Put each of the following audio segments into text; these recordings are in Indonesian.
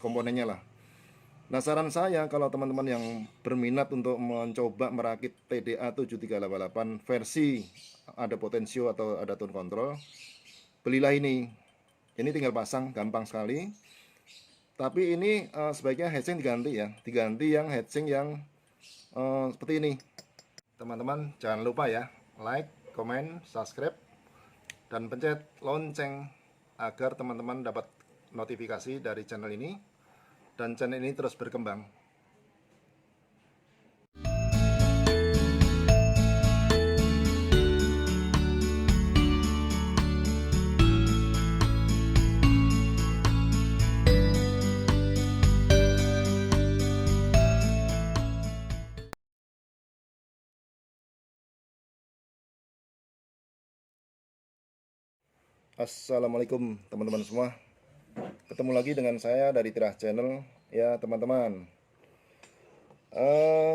komponennya lah. Nah, saran saya kalau teman-teman yang berminat untuk mencoba merakit TDA 7388 versi ada potensio atau ada tone control, belilah ini. Ini tinggal pasang, gampang sekali. Tapi ini sebaiknya heatsink diganti ya, diganti yang heatsink yang seperti ini. Teman-teman jangan lupa ya, like, comment, subscribe, dan pencet lonceng agar teman-teman dapat notifikasi dari channel ini dan channel ini terus berkembang. Assalamualaikum teman-teman semua. Ketemu lagi dengan saya dari Tirah Channel ya teman-teman.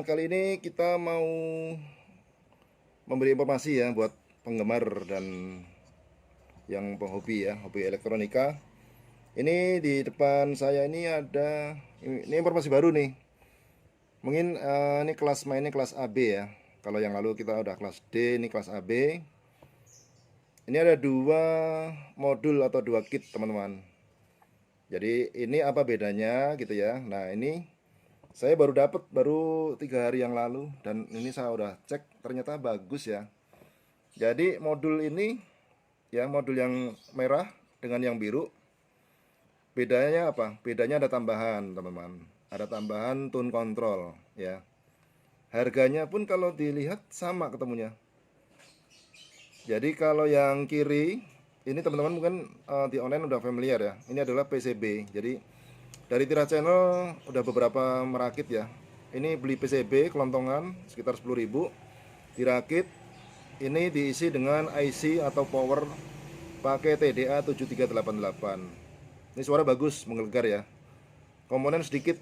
Kali ini kita mau memberi informasi ya buat penggemar dan yang penghobi ya, hobi elektronika. Ini di depan saya ini ada ini informasi baru nih. Mungkin ini kelas mainnya kelas AB ya. Kalau yang lalu kita udah kelas D, ini kelas AB. Ini ada dua modul atau dua kit teman-teman. Jadi ini apa bedanya gitu ya. Nah ini saya baru dapat baru 3 hari yang lalu dan ini saya udah cek ternyata bagus ya. Jadi modul ini ya, modul yang merah dengan yang biru, bedanya apa? Bedanya ada tambahan teman-teman, ada tambahan tone control ya. Harganya pun kalau dilihat sama ketemunya. Jadi kalau yang kiri ini teman-teman mungkin di online udah familiar ya. Ini adalah PCB. Jadi dari Tirah Channel udah beberapa merakit ya. Ini beli PCB kelontongan sekitar 10.000, dirakit. Ini diisi dengan IC atau power pakai TDA 7388. Ini suara bagus, menggelegar ya. Komponen sedikit,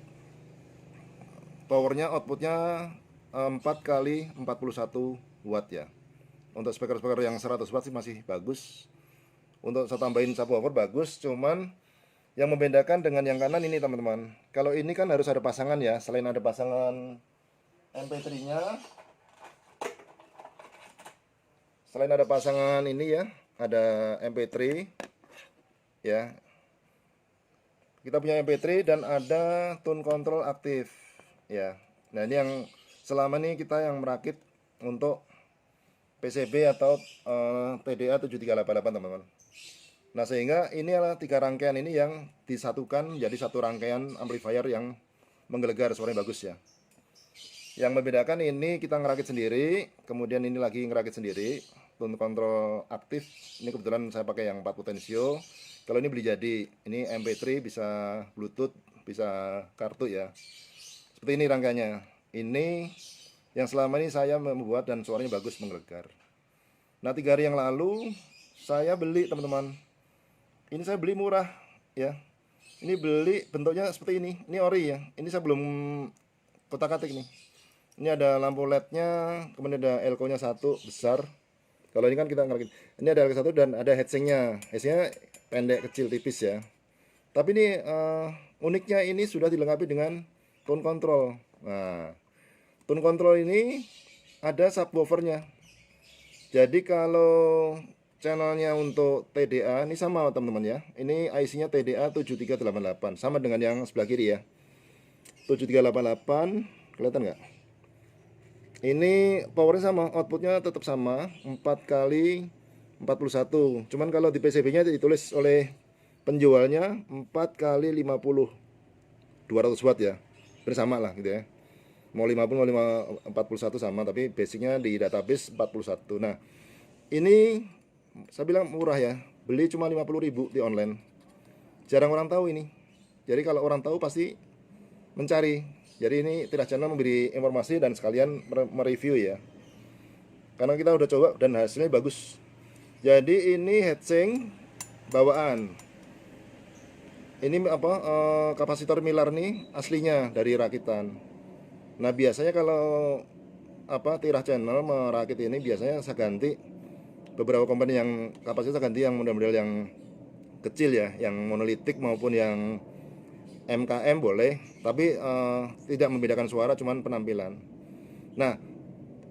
powernya outputnya 4 kali 41 watt ya. Untuk speaker-speaker yang 100 watt sih masih bagus. Untuk saya tambahin subwoofer bagus, cuman yang membedakan dengan yang kanan ini teman-teman. Kalau ini kan harus ada pasangan ya, selain ada pasangan MP3-nya, selain ada pasangan ini ya, ada MP3 ya. Kita punya MP3 dan ada tone control aktif ya. Nah, ini yang selama ini kita yang merakit untuk PCB atau TDA 7388 teman-teman. Nah, sehingga ini adalah 3 rangkaian ini yang disatukan jadi satu rangkaian amplifier yang menggelegar, suaranya bagus ya. Yang membedakan ini kita ngerakit sendiri, kemudian ini lagi ngerakit sendiri, tone control aktif. Ini kebetulan saya pakai yang 4 potensio. Kalau ini beli jadi, ini MP3 bisa Bluetooth, bisa kartu ya. Seperti ini rangkaiannya. Ini yang selama ini saya membuat dan suaranya bagus, menggelegar. Nah, 3 hari yang lalu saya beli teman-teman. Ini saya beli murah ya. Ini beli bentuknya seperti ini. Ini ori ya. Ini saya belum kotak-katik nih. Ini ada lampu LED-nya, kemudian ada elko-nya satu besar. Kalau ini kan kita ngerakit. Ini ada elko satu dan ada heatsink-nya. Heatsink-nya pendek, kecil, tipis ya. Tapi ini uniknya ini sudah dilengkapi dengan tone control. Nah, tone control ini ada subwoofernya. Jadi kalau channelnya untuk TDA ini sama teman-teman ya. Ini IC-nya TDA 7388 sama dengan yang sebelah kiri ya. 7388 kelihatan nggak? Ini powernya sama, outputnya tetap sama 4 kali 41. Cuman kalau di PCB-nya ditulis oleh penjualnya 4 kali 50 200 watt ya. Bersama lah gitu ya. Mau 50 mau 41 sama, tapi basicnya di database 41. Nah, ini saya bilang murah ya. Beli cuma 50.000 di online. Jarang orang tahu ini. Jadi kalau orang tahu pasti mencari. Jadi ini Tirah Channel memberi informasi dan sekalian mereview ya. Karena kita udah coba dan hasilnya bagus. Jadi ini heatsink bawaan. Ini apa kapasitor Miller nih aslinya dari rakitan. Nah, biasanya kalau Tirah Channel merakit ini biasanya saya ganti beberapa komponen yang kapasitas, ganti yang model-model yang kecil ya, yang monolitik maupun yang MKM boleh, tapi tidak membedakan suara, cuman penampilan. Nah,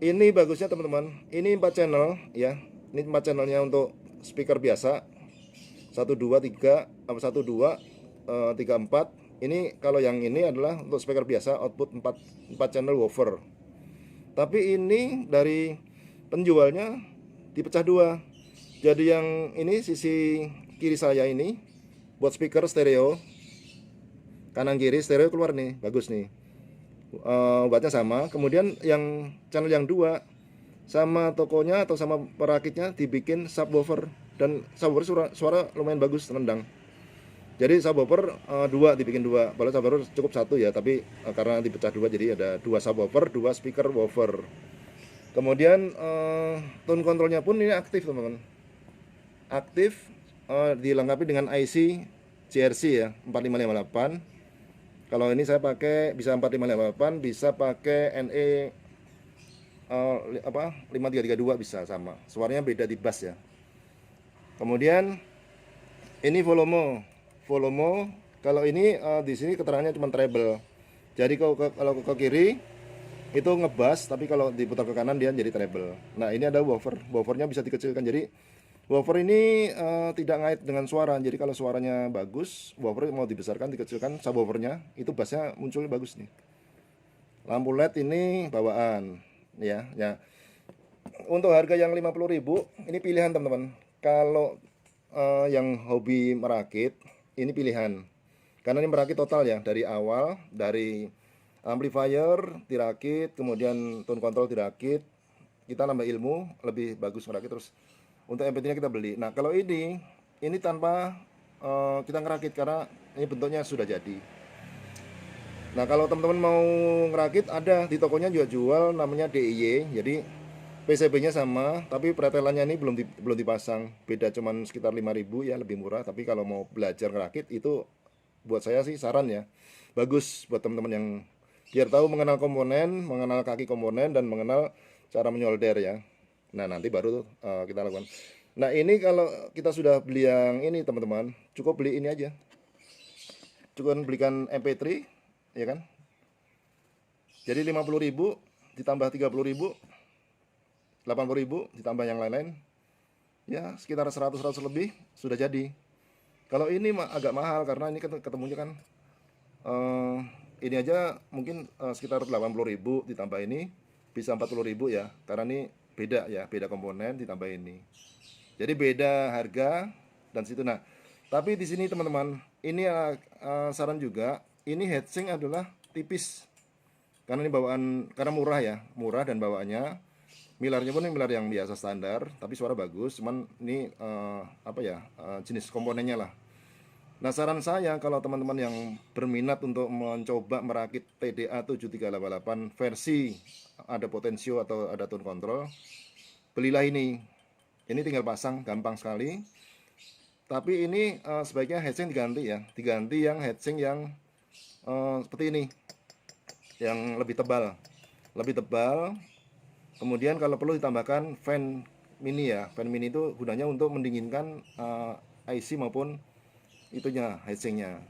ini bagusnya teman-teman, ini 4 channel ya. Ini 4 channelnya untuk speaker biasa. 1 2 3 apa 1 2 3 4. Ini kalau yang ini adalah untuk speaker biasa, output 4 channel woofer. Tapi ini dari penjualnya dipecah dua. Jadi yang ini sisi kiri saya ini buat speaker stereo, kanan kiri stereo keluar nih, bagus nih. Wattnya sama. Kemudian yang channel yang dua sama tokonya atau sama perakitnya dibikin subwoofer, dan subwoofer suara lumayan bagus, nendang. Jadi subwoofer dibikin dua. Kalau subwoofer cukup satu ya, tapi karena dipecah dua jadi ada dua subwoofer, dua speaker woofer. Kemudian tone controlnya pun ini aktif teman-teman. Aktif, dilengkapi dengan IC CRC ya 4558. Kalau ini saya pakai bisa 4558, bisa pakai NE 5332 bisa sama. Suaranya beda di bass ya. Kemudian ini volume. Kalau ini di sini keterangannya cuma treble. Jadi kalau ke kiri itu ngebass, tapi kalau diputar ke kanan dia jadi treble. Nah, ini ada woofer. Woofernya bisa dikecilkan. Jadi woofer ini tidak ngait dengan suara. Jadi kalau suaranya bagus, woofer mau dibesarkan, dikecilkan subwoofernya, itu bassnya munculnya bagus nih. Lampu LED ini bawaan ya. Untuk harga yang 50.000 ini pilihan teman-teman. Kalau yang hobi merakit ini pilihan, karena ini merakit total ya, dari awal, dari amplifier dirakit, kemudian tone control dirakit. Kita nambah ilmu, lebih bagus merakit. Terus untuk MP3 nya kita beli. Nah, kalau ini tanpa kita ngerakit, karena ini bentuknya sudah jadi. Nah, kalau teman-teman mau ngerakit, ada di tokonya juga jual, namanya DIY. Jadi PCB-nya sama, tapi pretelannya ini belum dipasang. Beda cuman sekitar 5.000 ya, lebih murah. Tapi kalau mau belajar ngerakit itu buat saya sih saran ya. Bagus buat teman-teman yang biar tahu mengenal komponen, mengenal kaki komponen, dan mengenal cara menyolder ya. Nah, nanti baru kita lakukan. Nah, ini kalau kita sudah beli yang ini teman-teman, cukup beli ini aja. Cukup belikan MP3 ya kan. Jadi 50.000 ditambah 30.000, 80.000 ditambah yang lain-lain, ya sekitar 100 lebih sudah jadi. Kalau ini agak mahal karena ini ketemunya kan ini aja mungkin sekitar 80.000 ditambah ini bisa 40.000 ya, karena ini beda ya, beda komponen ditambah ini. Jadi beda harga dan situ. Nah, tapi di sini teman-teman, ini saran juga, ini heatsink adalah tipis. Karena ini bawaan, karena murah ya, murah, dan bawaannya milarnya pun ini milar yang biasa standar, tapi suara bagus. Cuman ini jenis komponennya lah. Nah, saran saya kalau teman-teman yang berminat untuk mencoba merakit TDA 7388 versi ada potensio atau ada tone control, belilah ini. Ini tinggal pasang, gampang sekali. Tapi ini sebaiknya heatsink diganti ya, diganti yang heatsink yang seperti ini, yang lebih tebal. Kemudian kalau perlu ditambahkan fan mini ya. Fan mini itu gunanya untuk mendinginkan IC maupun itunya, heatsinknya.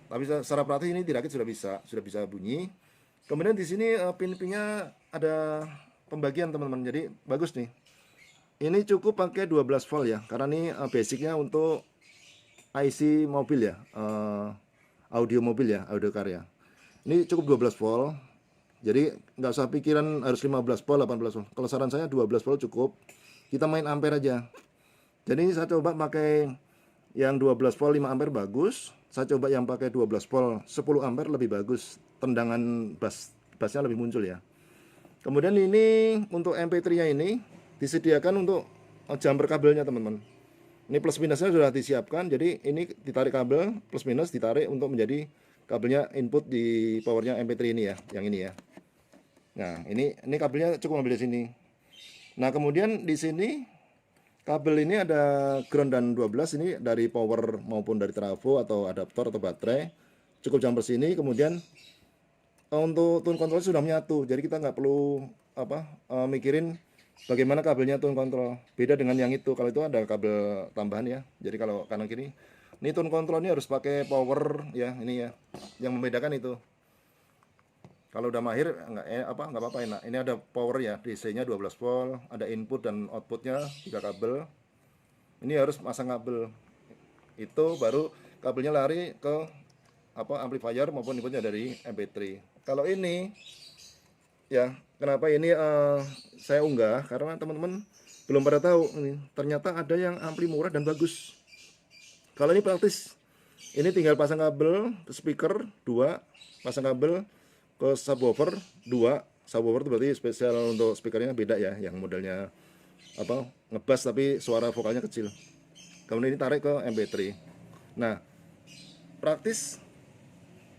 Tapi secara praktis ini dirakit sudah bisa bunyi. Kemudian di sini pin-pinnya ada pembagian teman-teman. Jadi bagus nih. Ini cukup pakai 12 volt ya, karena ini basicnya untuk IC mobil ya, audio mobil ya, audio car ya. Ini cukup 12 volt. Jadi nggak usah pikiran harus 15 volt, 18 volt. Kalau saran saya 12 volt cukup. Kita main ampere aja. Jadi saya coba pakai yang 12 volt 5 ampere bagus. Saya coba yang pakai 12 volt 10 ampere lebih bagus. Tendangan bassnya lebih muncul ya. Kemudian ini untuk MP3-nya ini disediakan untuk jumper kabelnya teman-teman. Ini plus minusnya sudah disiapkan. Jadi ini ditarik kabel plus minus, ditarik untuk menjadi kabelnya input di powernya MP3 ini ya, yang ini ya. Nah, ini kabelnya cukup ambil di sini. Nah, kemudian di sini kabel ini ada ground dan 12 ini dari power maupun dari trafo atau adaptor atau baterai. Cukup jumper sini. Kemudian untuk tone control sudah menyatu. Jadi kita nggak perlu mikirin bagaimana kabelnya tone control. Beda dengan yang itu. Kalau itu ada kabel tambahan ya. Jadi kalau kanan kiri Ini tone control ini harus pakai power ya, ini ya. Yang membedakan itu. Kalau udah mahir nggak apa-apa enak. Ini ada power ya, DC-nya 12 volt, ada input dan outputnya 3 kabel. Ini harus pasang kabel. Itu baru kabelnya lari ke amplifier maupun inputnya dari MP3. Kalau ini ya, kenapa ini saya unggah karena teman-teman belum pada tahu ini. Ternyata ada yang ampli murah dan bagus. Kalau ini praktis. Ini tinggal pasang kabel ke speaker 2, pasang kabel ke subwoofer 2. Subwoofer itu berarti spesial untuk speakernya beda ya, yang modelnya ngebass tapi suara vokalnya kecil. Kemudian ini tarik ke MP3. Nah, praktis,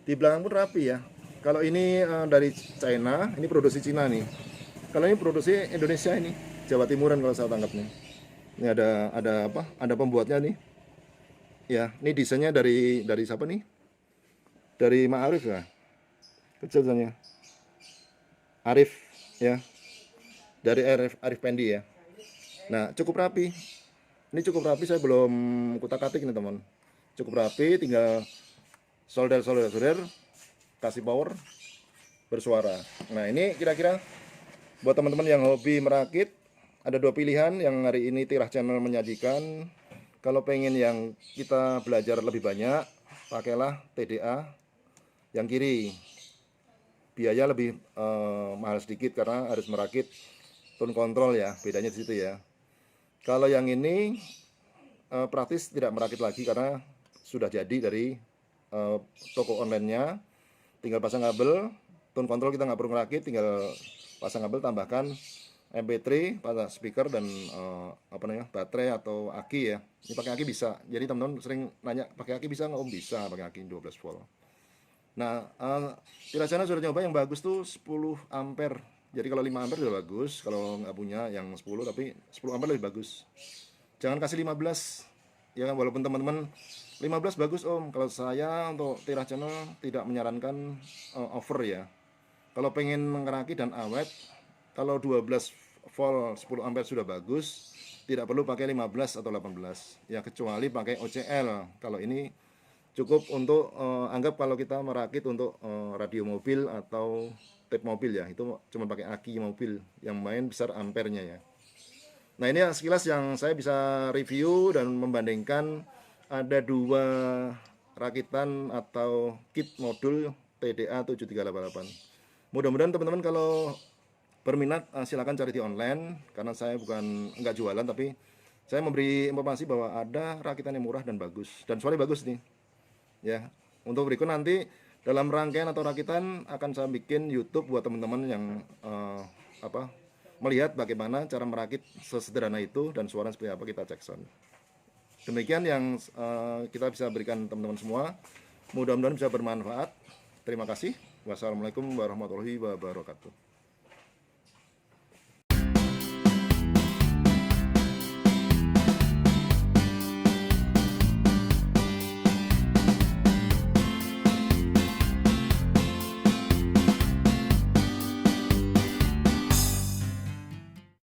di belakang pun rapi ya. Kalau ini dari China, ini produksi Cina nih. Kalau ini produksi Indonesia, ini Jawa Timuran kalau saya tangkap nih. Ini ada pembuatnya nih. Ya, ini desainnya dari siapa nih? Dari Ma'arif ya. Kecil misalnya. Arif ya. Dari Arif Pendi ya. Nah, cukup rapi. Ini cukup rapi, saya belum kutak-katik nih teman. Cukup rapi, tinggal solder, kasih power, bersuara. Nah, ini kira-kira buat teman-teman yang hobi merakit, ada 2 pilihan yang hari ini Tirah Channel menyajikan. Kalau pengen yang kita belajar lebih banyak, pakailah TDA yang kiri. Biaya lebih mahal sedikit karena harus merakit tone control ya, bedanya di situ ya. Kalau yang ini praktis, tidak merakit lagi karena sudah jadi dari toko online-nya. Tinggal pasang kabel, tone control kita nggak perlu merakit, tinggal pasang kabel, tambahkan MP3, pasang speaker dan baterai atau aki ya. Ini pakai aki bisa. Jadi teman-teman sering nanya, pakai aki bisa nggak? Om, bisa pakai aki 12 volt. Nah, Tirah Channel sudah nyoba yang bagus tuh 10 ampere. Jadi kalau 5 ampere sudah bagus, kalau nggak punya yang 10, tapi 10 ampere lebih bagus. Jangan kasih 15. Ya, walaupun teman-teman 15 bagus Om. Kalau saya untuk Tirah Channel tidak menyarankan over ya. Kalau pengen mengeraki dan awet, kalau 12 volt 10 ampere sudah bagus, tidak perlu pakai 15 atau 18. Ya, kecuali pakai OCL. Kalau ini cukup untuk anggap kalau kita merakit untuk radio mobil atau tape mobil ya, itu cuma pakai aki mobil yang main besar ampernya ya. Nah, ini sekilas yang saya bisa review dan membandingkan. Ada 2 rakitan atau kit modul TDA 7388. Mudah-mudahan teman-teman kalau berminat silakan cari di online, karena saya nggak jualan, tapi saya memberi informasi bahwa ada rakitan yang murah dan bagus, dan suaranya bagus nih ya. Untuk berikut nanti dalam rangkaian atau rakitan akan saya bikin YouTube buat teman-teman yang melihat bagaimana cara merakit sesederhana itu dan suara seperti apa kita cek sound. Demikian yang kita bisa berikan teman-teman semua. Mudah-mudahan bisa bermanfaat. Terima kasih. Wassalamualaikum warahmatullahi wabarakatuh.